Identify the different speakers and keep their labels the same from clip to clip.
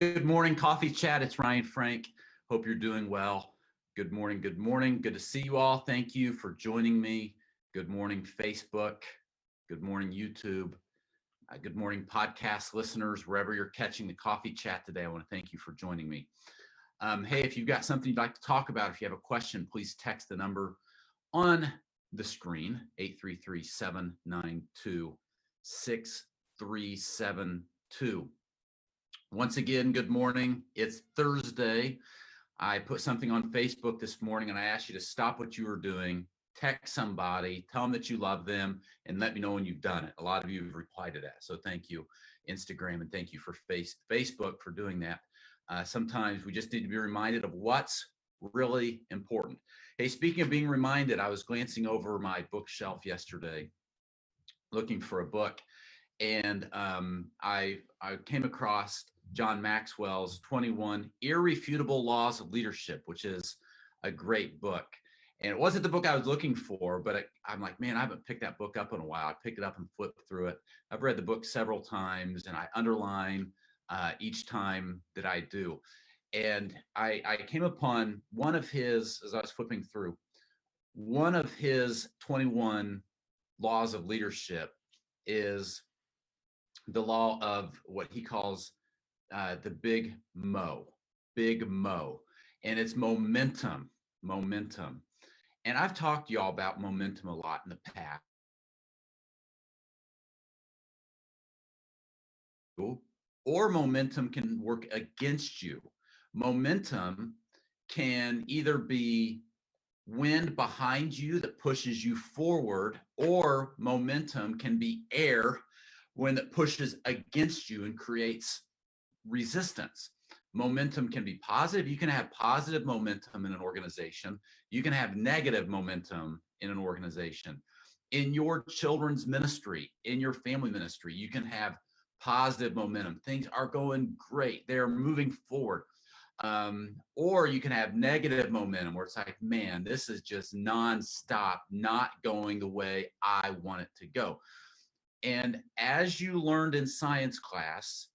Speaker 1: Good morning, Coffee Chat. It's Ryan Frank. Hope you're doing well. Good morning. Good morning. Good to see you all. Thank you for joining me. Good morning, Facebook. Good morning, YouTube. Good morning, podcast listeners, wherever you're catching the Coffee Chat today. I want to thank you for joining me. Hey, if you've got something you'd like to talk about, if you have a question, please text the number on the screen, 833-792-6372. Once again, good morning. It's Thursday. I put something on Facebook this morning and I asked you to stop what you were doing, text somebody, tell them that you love them, and let me know when you've done it. A lot of you have replied to that. So thank you, Instagram, and thank you for Facebook for doing that. Sometimes we just need to be reminded of what's really important. Hey, speaking of being reminded, I was glancing over my bookshelf yesterday looking for a book, and I came across John Maxwell's 21 Irrefutable Laws of Leadership, which is a great book. And it wasn't the book I was looking for, but I'm like, man, I haven't picked that book up in a while. I picked it up and flipped through it. I've read the book several times, and I underline each time that I do. And I came upon one of his, as I was flipping through, one of his 21 laws of leadership is the law of what he calls the big mo, and it's momentum. And I've talked to y'all about momentum a lot in the past. Or momentum can work against you. Momentum can either be wind behind you that pushes you forward, or momentum can be air when it pushes against you and creates resistance. Momentum can be positive. You can have positive momentum in an organization. You can have negative momentum in an organization. In your children's ministry, in your family ministry, you can have positive momentum. Things are going great. They're moving forward. Or you can have negative momentum where it's like, man, this is just nonstop, not going the way I want it to go. And as you learned in science class,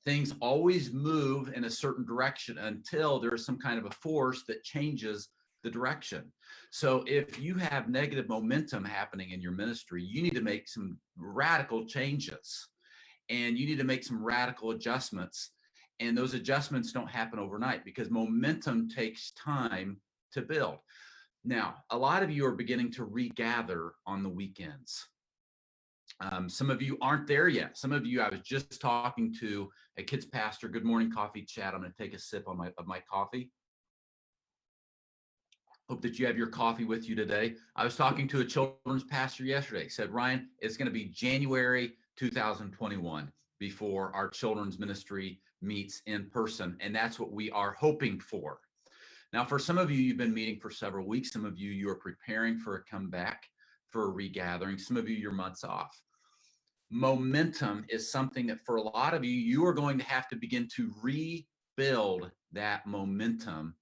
Speaker 1: things always move in a certain direction until there's some kind of a force that changes the direction. So if you have negative momentum happening in your ministry, you need to make some radical changes, and you need to make some radical adjustments. And those adjustments don't happen overnight because momentum takes time to build. Now, a lot of you are beginning to regather on the weekends. Some of you aren't there yet. Some of you, I was just talking to a kids pastor. Good morning, Coffee Chat. I'm going to take a sip of my coffee. Hope that you have your coffee with you today. I was talking to a children's pastor yesterday. He said, Ryan, it's going to be January 2021 before our children's ministry meets in person, and that's what we are hoping for. Now, for some of you, you've been meeting for several weeks. Some of you, you are preparing for a comeback, for a regathering. Some of you, you're months off. Momentum is something that for a lot of you, you are going to have to begin to rebuild that momentum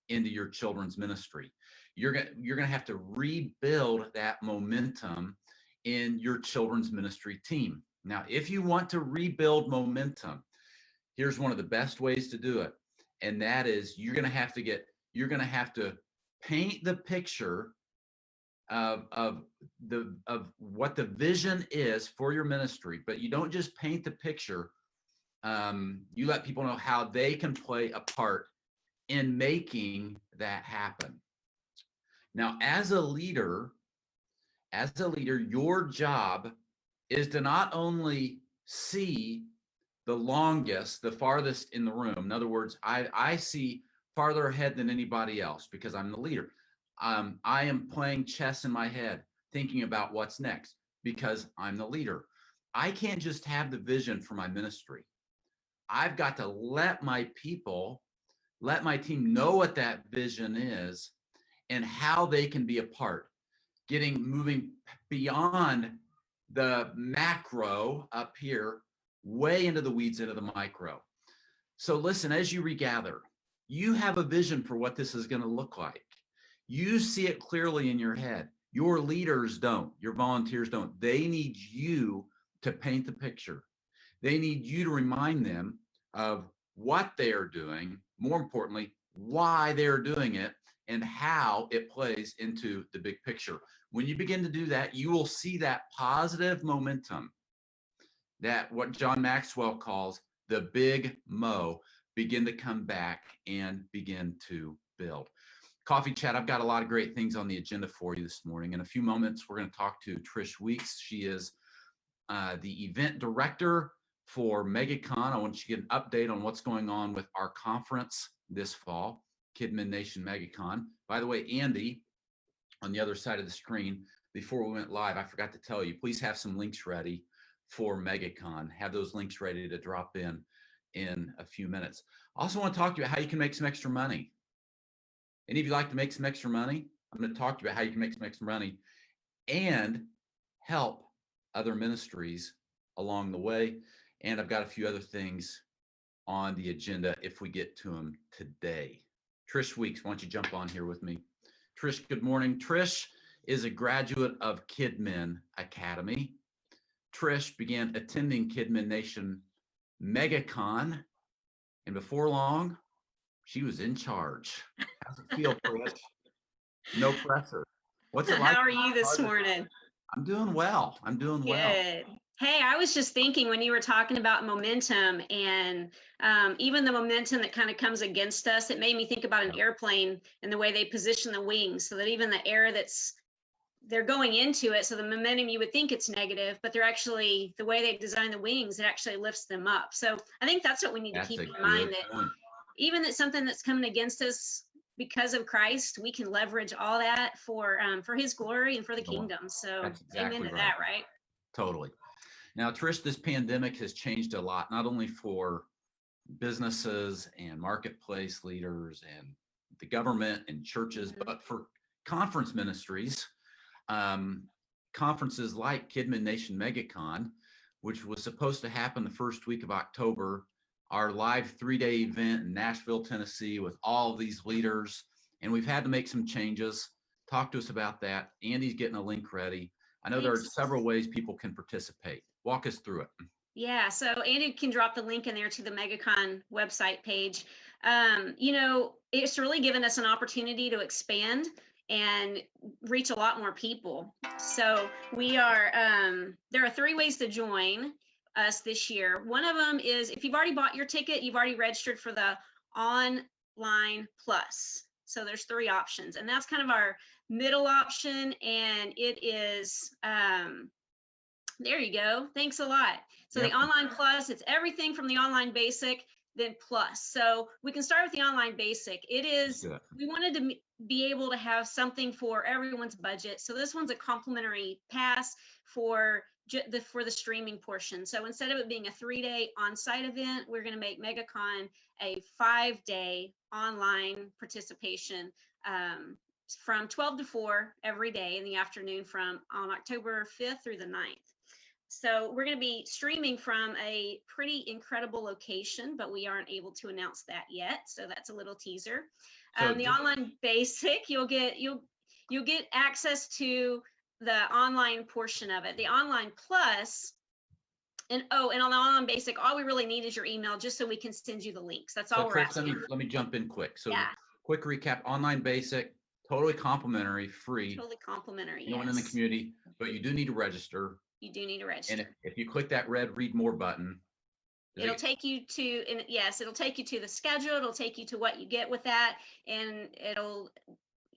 Speaker 1: into your children's ministry. You're going to have to rebuild that momentum in your children's ministry team. Now, if you want to rebuild momentum, here's one of the best ways to do it. And that is you're going to have to paint the picture of what the vision is for your ministry, but you don't just paint the picture. You let people know how they can play a part in making that happen. Now, as a leader, your job is to not only see the farthest in the room. In other words, I see farther ahead than anybody else because I'm the leader. I am playing chess in my head, thinking about what's next because I'm the leader. I can't just have the vision for my ministry. I've got to let my team know what that vision is and how they can be a part, moving beyond the macro up here, way into the weeds, into the micro. So listen, as you regather, you have a vision for what this is going to look like. You see it clearly in your head. Your leaders don't. Your volunteers don't. They need you to paint the picture. They need you to remind them of what they are doing, more importantly, why they're doing it, and how it plays into the big picture. When you begin to do that, you will see that positive momentum, that what John Maxwell calls the big mo, begin to come back and begin to build. Coffee Chat, I've got a lot of great things on the agenda for you this morning. In a few moments, we're going to talk to Trish Weeks. She is the event director for MegaCon. I want you to get an update on what's going on with our conference this fall, Kidmin Nation MegaCon. By the way, Andy, on the other side of the screen, before we went live, I forgot to tell you, please have some links ready for MegaCon. Have those links ready to drop in a few minutes. I also want to talk to you about how you can make some extra money. Any of you like to make some extra money? I'm going to talk to you about how you can make some extra money and help other ministries along the way. And I've got a few other things on the agenda if we get to them today. Trish Weeks, why don't you jump on here with me? Trish, good morning. Trish is a graduate of Kidmin Academy. Trish began attending Kidmin Nation MegaCon, and before long, she was in charge. How's it feel, Trish? No pressure. What's it like?
Speaker 2: How are you this morning?
Speaker 1: I'm doing well.
Speaker 2: Good. Hey, I was just thinking when you were talking about momentum and even the momentum that kind of comes against us, it made me think about an airplane and the way they position the wings so that even the air they're going into it, so the momentum, you would think it's negative, but they're actually, the way they design the wings, it actually lifts them up. So I think that's what we need to keep in mind, that even that something that's coming against us because of Christ, we can leverage all that for his glory and for the kingdom. So exactly amen to that, right?
Speaker 1: Totally. Now, Trish, this pandemic has changed a lot, not only for businesses and marketplace leaders and the government and churches, but for conference ministries. Conferences like Kidmin Nation MegaCon, which was supposed to happen the first week of October, our live 3-day event in Nashville, Tennessee, with all of these leaders. And we've had to make some changes. Talk to us about that. Andy's getting a link ready. I know there are several ways people can participate. Walk us through it.
Speaker 2: Yeah, so Andy can drop the link in there to the MegaCon website page. It's really given us an opportunity to expand and reach a lot more people. So we are, there are 3 ways to join us this year. One of them is if you've already bought your ticket, you've already registered for the Online Plus. So there's 3 options, and that's kind of our middle option, and it is, there you go. Thanks a lot. So the Online Plus, it's everything from the Online Basic, then Plus. So we can start with the Online Basic. It is, we wanted to be able to have something for everyone's budget. So this one's a complimentary pass for the streaming portion. So instead of it being a 3-day on-site event, we're going to make MegaCon a 5-day online participation from 12 to 4 every day in the afternoon on October 5th through the 9th. So we're going to be streaming from a pretty incredible location, but we aren't able to announce that yet. So that's a little teaser. The Online Basic, you'll get access to the online portion of it. The Online Plus, and on the Online Basic, all we really need is your email, just so we can send you the links. That's all we're asking.
Speaker 1: Let me jump in quick. So quick recap: Online Basic, totally complimentary, free.
Speaker 2: Totally complimentary.
Speaker 1: Anyone in the community, but you do need to register.
Speaker 2: You do need to register.
Speaker 1: And if you click that red read more button,
Speaker 2: it'll take you to, and yes, it'll take you to the schedule. It'll take you to what you get with that, and it'll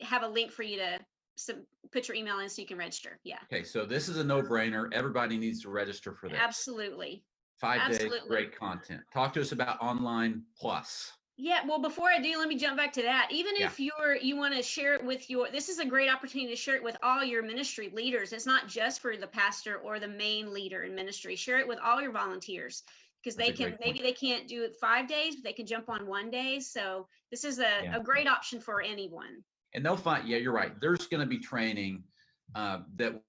Speaker 2: have a link for you to put your email in so you can register. Yeah. Okay, so this is a no-brainer. Everybody needs to register for this. Absolutely.
Speaker 1: 5 days, great content. Talk to us about Online Plus.
Speaker 2: Yeah, well, before I do, let me jump back to that. Even if you want to share it with this is a great opportunity to share it with all your ministry leaders. It's not just for the pastor or the main leader in ministry. Share it with all your volunteers, because maybe they can't do it 5 days, but they can jump on 1 day. So this is a great option for anyone.
Speaker 1: And they'll find, you're right. There's going to be training that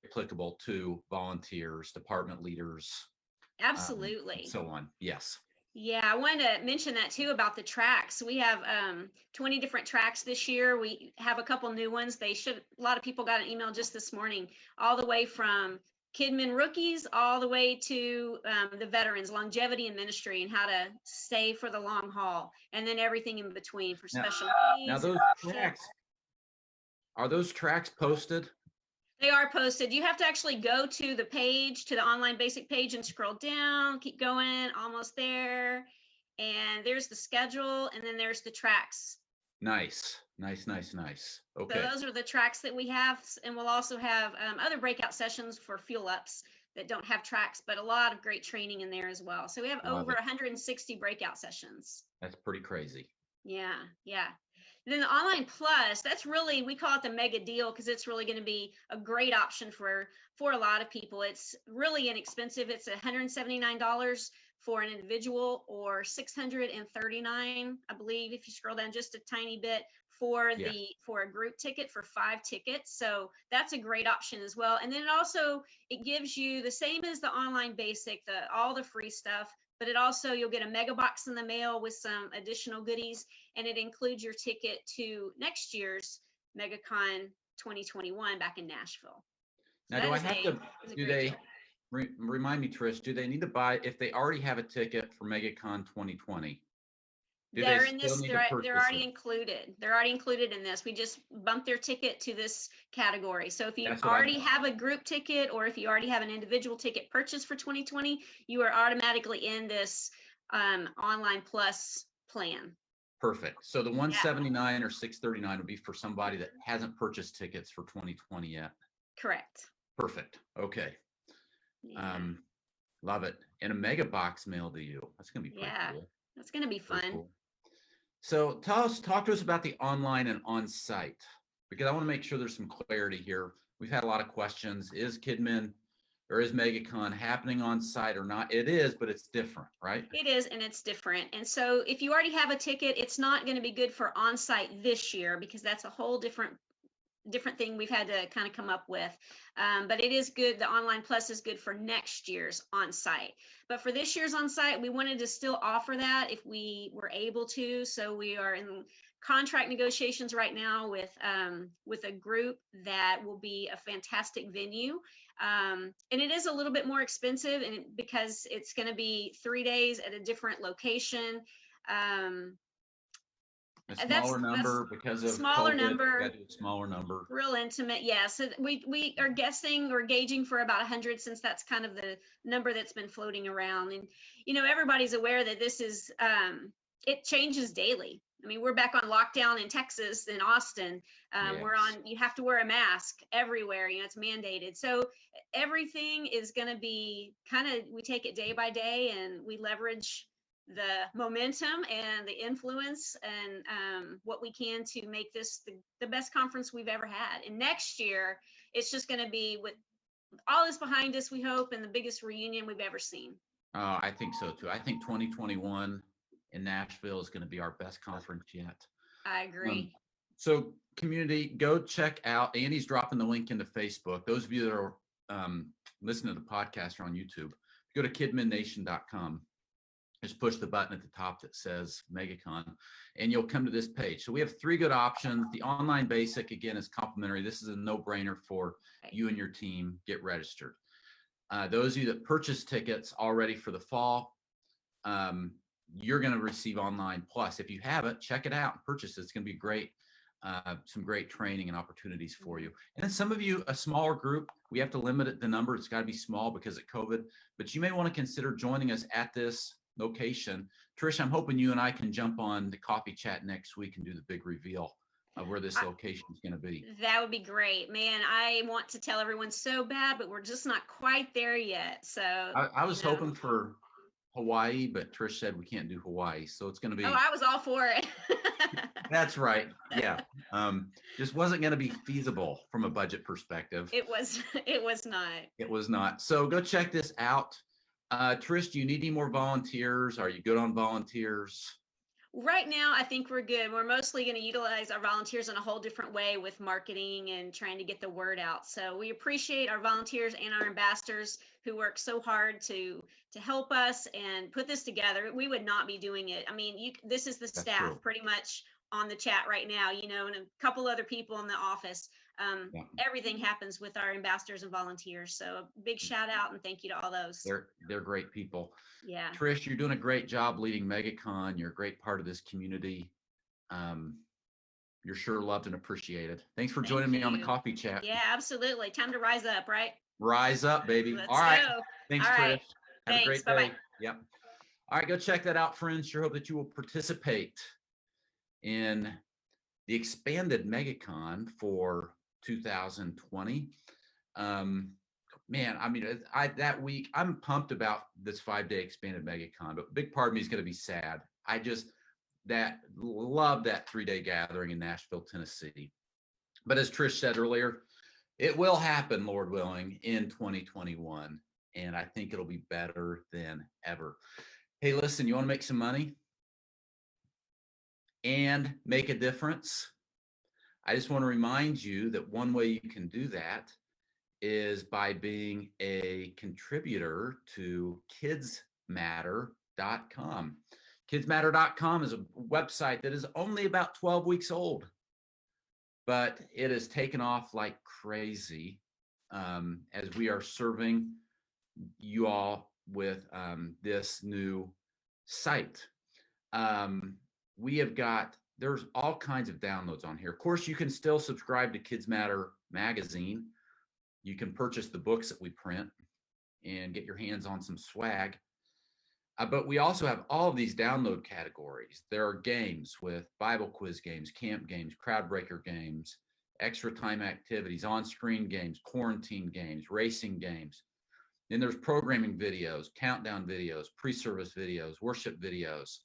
Speaker 1: applicable to volunteers, department leaders.
Speaker 2: Absolutely.
Speaker 1: So on. Yes.
Speaker 2: Yeah, I wanted to mention that too about the tracks. We have 20 different tracks this year. We have a couple new ones. A lot of people got an email just this morning, all the way from Kidmin rookies all the way to the veterans, longevity and ministry, and how to stay for the long haul, and then everything in between for
Speaker 1: Now,
Speaker 2: special
Speaker 1: now
Speaker 2: needs.
Speaker 1: those tracks, are those tracks posted?
Speaker 2: They are posted. You have to actually go to the page, to the online basic page, and scroll down, keep going, almost there. And there's the schedule, and then there's the tracks.
Speaker 1: Nice.
Speaker 2: So
Speaker 1: Okay.
Speaker 2: those are the tracks that we have, and we'll also have other breakout sessions for fuel ups that don't have tracks, but a lot of great training in there as well. So we have
Speaker 1: Love
Speaker 2: over
Speaker 1: it.
Speaker 2: 160 breakout sessions.
Speaker 1: That's pretty crazy.
Speaker 2: Yeah. And then the online plus, that's really, we call it the mega deal because it's really going to be a great option for a lot of people. It's really inexpensive. It's $179 for an individual, or $639, I believe, if you scroll down just a tiny bit, for
Speaker 1: Yeah.
Speaker 2: for a group ticket for 5 tickets. So that's a great option as well. And then it gives you the same as the online basic, all the free stuff, but it also, you'll get a mega box in the mail with some additional goodies, and it includes your ticket to next year's MegaCon 2021 back in Nashville. So
Speaker 1: Now, do I have to,
Speaker 2: is a
Speaker 1: do
Speaker 2: great
Speaker 1: they,
Speaker 2: deal.
Speaker 1: remind me, Trish, do they need to buy, if they already have a ticket for MegaCon 2020? Do
Speaker 2: They're
Speaker 1: they
Speaker 2: in
Speaker 1: still
Speaker 2: this,
Speaker 1: need to
Speaker 2: they're
Speaker 1: purchase
Speaker 2: already
Speaker 1: it?
Speaker 2: included. They're already included in this. We just bumped their ticket to this category. So if you
Speaker 1: That's what I
Speaker 2: already
Speaker 1: thought.
Speaker 2: have a group ticket, or if you already have an individual ticket purchased for 2020, you are automatically in this online plus plan.
Speaker 1: Perfect. So the 179 or 639 would be for somebody that hasn't purchased tickets for 2020 yet.
Speaker 2: Correct.
Speaker 1: Perfect. Okay.
Speaker 2: Yeah.
Speaker 1: Love it. And a mega box mailed to you. That's going to be pretty cool.
Speaker 2: That's going to be
Speaker 1: Very
Speaker 2: fun.
Speaker 1: cool. So talk to us about the online and on-site, because I want to make sure there's some clarity here. We've had a lot of questions. Is Kidmin or is MegaCon happening on site or not? It is, but it's different, right?
Speaker 2: It is, and it's different. And so if you already have a ticket, it's not going to be good for on-site this year, because that's a whole different thing we've had to kind of come up with. But it is good. The online plus is good for next year's on-site. But for this year's on-site, we wanted to still offer that if we were able to. So we are in contract negotiations right now with a group that will be a fantastic venue. And it is a little bit more expensive, and because it's going to be 3 days at a different location.
Speaker 1: A smaller number because of
Speaker 2: smaller
Speaker 1: COVID,
Speaker 2: number,
Speaker 1: got to do a smaller number.
Speaker 2: real intimate. Yeah. So we are guessing or gauging for about 100, since that's kind of the number that's been floating around. And, everybody's aware that this is, it changes daily. I mean, we're back on lockdown in Texas, in Austin. You have to wear a mask everywhere, it's mandated. So everything is going to be we take it day by day, and we leverage the momentum and the influence and what we can to make this the best conference we've ever had. And next year, it's just going to be, with all this behind us, we hope, and the biggest reunion we've ever seen.
Speaker 1: I think so too. I think 2021 in Nashville is going to be our best conference yet.
Speaker 2: I agree.
Speaker 1: So community, go check out, Andy's dropping the link into Facebook. Those of you that are listening to the podcast or on YouTube, go to kidminnation.com. Just push the button at the top that says MegaCon, and you'll come to this page. So we have 3 good options. The online basic, again, is complimentary. This is a no-brainer for you and your team. Get registered. Those of you that purchase tickets already for the fall, you're going to receive online plus. If you haven't, check it out and purchase it. It's going to be great. Some great training and opportunities for you. And then some of you, a smaller group, we have to limit the number. It's got to be small because of COVID, but you may want to consider joining us at this location. Trish, I'm hoping you and I can jump on the coffee chat next week and do the big reveal of where this location is going to be.
Speaker 2: That would be great, man. I want to tell everyone so bad, but we're just not quite there yet. So
Speaker 1: I was hoping for Hawaii, but Trish said we can't do Hawaii, so it's going to be.
Speaker 2: Oh, I was all for it.
Speaker 1: That's right. Yeah. Just wasn't going to be feasible from a budget perspective.
Speaker 2: It was not.
Speaker 1: It was not. So go check this out. Trish, do you need any more volunteers? Are you good on volunteers?
Speaker 2: Right now, I think we're good. We're mostly going to utilize our volunteers in a whole different way with marketing and trying to get the word out. So we appreciate our volunteers and our ambassadors who work so hard to help us and put this together. We would not be doing it. I mean, this is the staff pretty much on the chat right now, and a couple other people in the office.
Speaker 1: Yeah.
Speaker 2: Everything happens with our ambassadors and volunteers. So a big shout out and thank you to all those.
Speaker 1: They're great people.
Speaker 2: Yeah.
Speaker 1: Trish, you're doing a great job leading MegaCon. You're a great part of this community. You're sure loved and appreciated. Thanks for joining me on the coffee chat.
Speaker 2: Yeah, absolutely. Time to rise up, right?
Speaker 1: Rise up, baby.
Speaker 2: Let's
Speaker 1: All right.
Speaker 2: go.
Speaker 1: Thanks,
Speaker 2: All
Speaker 1: Trish.
Speaker 2: right.
Speaker 1: Have
Speaker 2: Thanks.
Speaker 1: a great
Speaker 2: Bye-bye.
Speaker 1: day. Yep. All right, go check that out, friends. Sure hope that you will participate in the expanded MegaCon for 2020. Man, I mean, that week, I'm pumped about this 5-day expanded MegaCon, but a big part of me is going to be sad. I just love that 3-day gathering in Nashville, Tennessee. But as Trish said earlier, it will happen, Lord willing, in 2021. And I think it'll be better than ever. Hey, listen, you want to make some money and make a difference? I just want to remind you that one way you can do that is by being a contributor to kidsmatter.com. Kidsmatter.com is a website that is only about 12 weeks old, but it has taken off like crazy as we are serving you all with this new site. There's all kinds of downloads on here. Of course, you can still subscribe to Kids Matter magazine. You can purchase the books that we print and get your hands on some swag. But we also have all of these download categories. There are games with Bible quiz games, camp games, crowd breaker games, extra time activities, on-screen games, quarantine games, racing games. Then there's programming videos, countdown videos, pre-service videos, worship videos.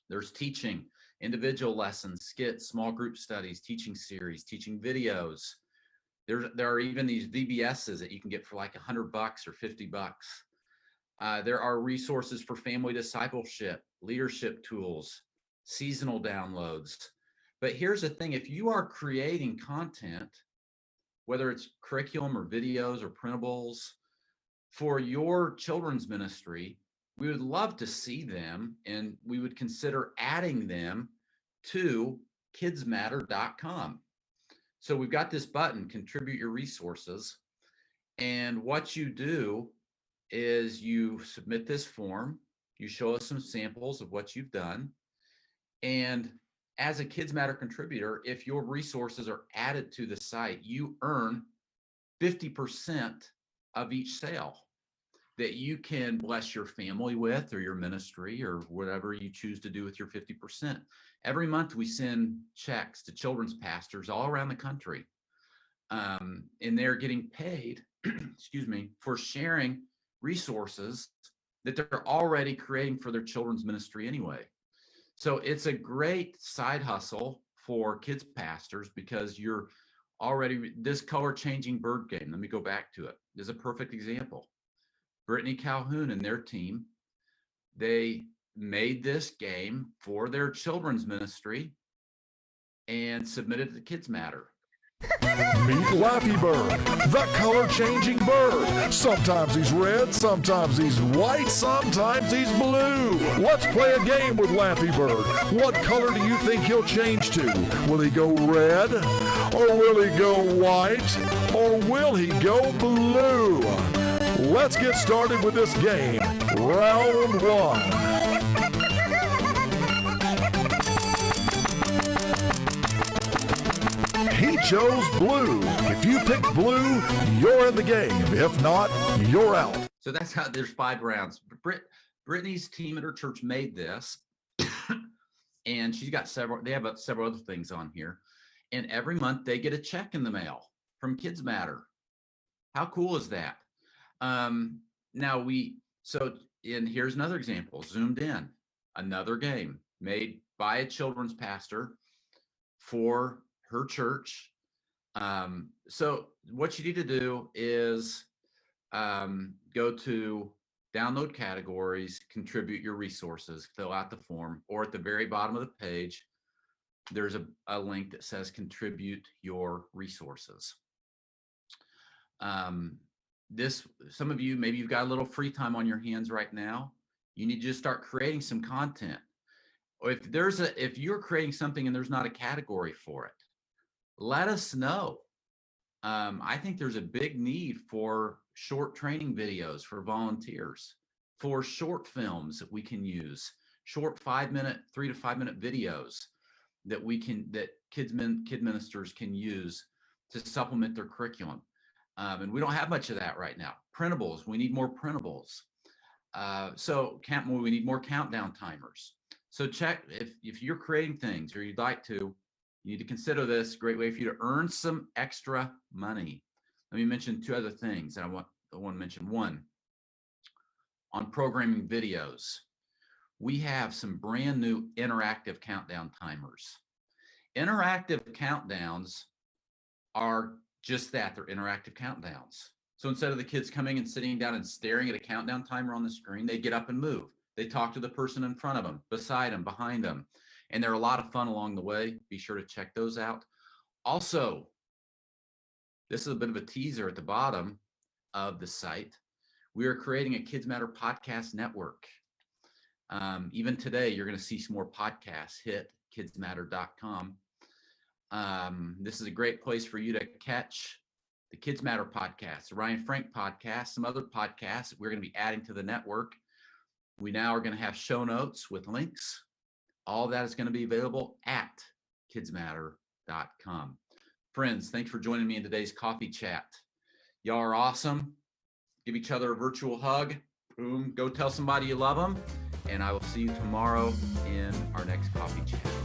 Speaker 1: There's teaching, individual lessons, skits, small group studies, teaching series, teaching videos. There are even these VBSs that you can get for like $100 or $50. There are resources for family discipleship, leadership tools, seasonal downloads. But here's the thing, if you are creating content, whether it's curriculum or videos or printables for your children's ministry, we would love to see them and we would consider adding them to kidsmatter.com. So we've got this button, contribute your resources. And what you do is you submit this form, you show us some samples of what you've done. And as a Kids Matter contributor, if your resources are added to the site, you earn 50% of each sale that you can bless your family with or your ministry or whatever you choose to do with your 50%. Every month we send checks to children's pastors all around the country. And they're getting paid, excuse me, for sharing resources that they're already creating for their children's ministry anyway. So it's a great side hustle for kids pastors because you're already, this color changing bird game, let me go back to it, is a perfect example. Brittany Calhoun and their team, they made this game for their children's ministry and submitted it to Kids Matter.
Speaker 3: Meet Laffy Bird, the color-changing bird. Sometimes he's red, sometimes he's white, sometimes he's blue. Let's play a game with Laffy Bird. What color do you think he'll change to? Will he go red? Or will he go white? Or will he go blue? Let's get started with this game. Round one. He chose blue. If you picked blue, you're in the game. If not, you're out.
Speaker 1: So that's how there's 5 rounds. Brittany's team at her church made this, and she's got they have several other things on here. And every month they get a check in the mail from Kids Matter. How cool is that? And here's another example, Zoomed In, another game made by a children's pastor for her church. So what you need to do is go to download categories, contribute your resources, fill out the form, or at the very bottom of the page, there's a link that says contribute your resources. Some of you, maybe you've got a little free time on your hands right now. You need to just start creating some content. Or if you're creating something and there's not a category for it, let us know. I think there's a big need for short training videos for volunteers, for short films that we can use, short 5-minute, 3 to 5 minute videos that kid ministers can use to supplement their curriculum. And we don't have much of that right now. Printables, we need more printables. We need more countdown timers. So check if you're creating things or you'd like to, you need to consider this a great way for you to earn some extra money. Let me mention 2 other things that I want to mention. One, on programming videos, we have some brand new interactive countdown timers. Interactive countdowns are just that, they're interactive countdowns. So instead of the kids coming and sitting down and staring at a countdown timer on the screen, they get up and move. They talk to the person in front of them, beside them, behind them. And they're a lot of fun along the way. Be sure to check those out. Also, this is a bit of a teaser at the bottom of the site. We are creating a Kids Matter podcast network. Even today, you're going to see some more podcasts hit kidsmatter.com. This is a great place for you to catch the Kids Matter podcast, the Ryan Frank podcast, some other podcasts that we're going to be adding to the network. We now are going to have show notes with links. All of that is going to be available at kidsmatter.com. Friends, thanks for joining me in today's coffee chat. Y'all are awesome. Give each other a virtual hug. Boom. Go tell somebody you love them. And I will see you tomorrow in our next coffee chat.